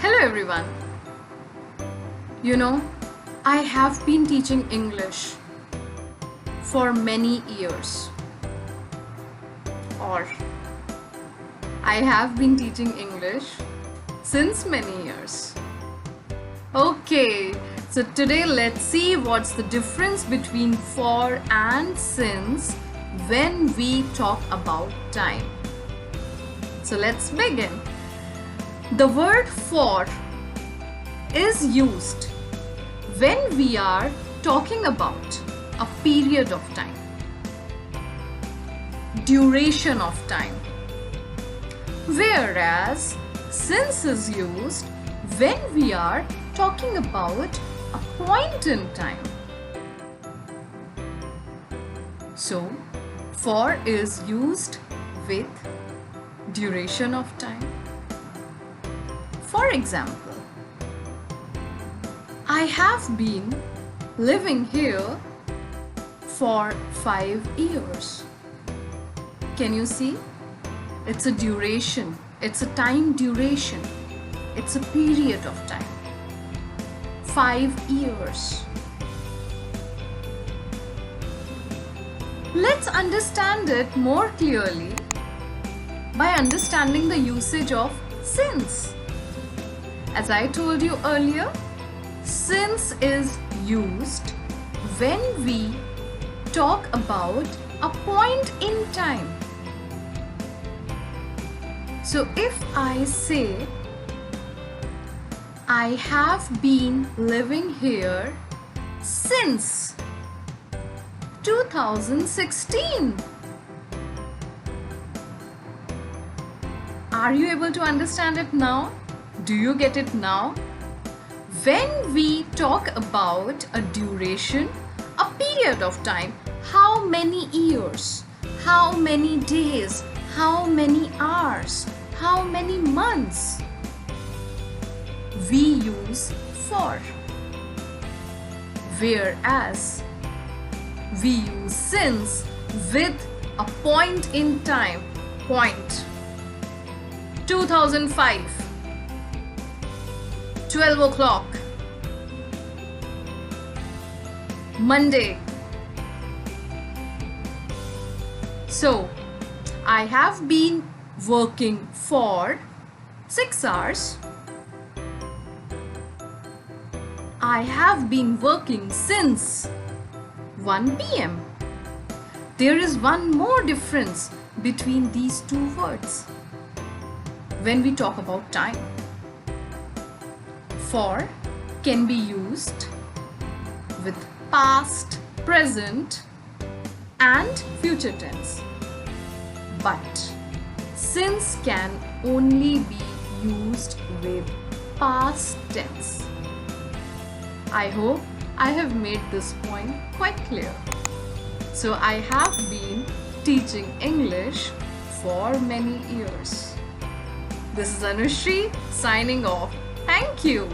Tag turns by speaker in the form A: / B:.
A: Hello everyone. I have been teaching English for many years. Or I have been teaching English since many years. Okay, so today let's see what's the difference between for and since when we talk about time. So let's begin. The word for is used when we are talking about a period of time, duration of time, whereas since is used when we are talking about a point in time. So, for is used with duration of time. For example, I have been living here for 5 years. Can you see? It's a duration. It's a time duration. It's a period of time. 5 years. Let's understand it more clearly by understanding the usage of since. As I told you earlier, since is used when we talk about a point in time. So if I say, I have been living here since 2016. Are you able to understand it now? Do you get it now? When we talk about a duration, a period of time, how many years, how many days, how many hours, how many months, we use for. Whereas we use since with a point in time, point. 2005, 12 o'clock, Monday. So, I have been working for 6 hours. I have been working since 1 p.m. There is one more difference between these two words when we talk about time. For can be used with past, present and future tense. But since can only be used with past tense. I hope I have made this point quite clear. So I have been teaching English for many years. This is Anushree signing off. Thank you.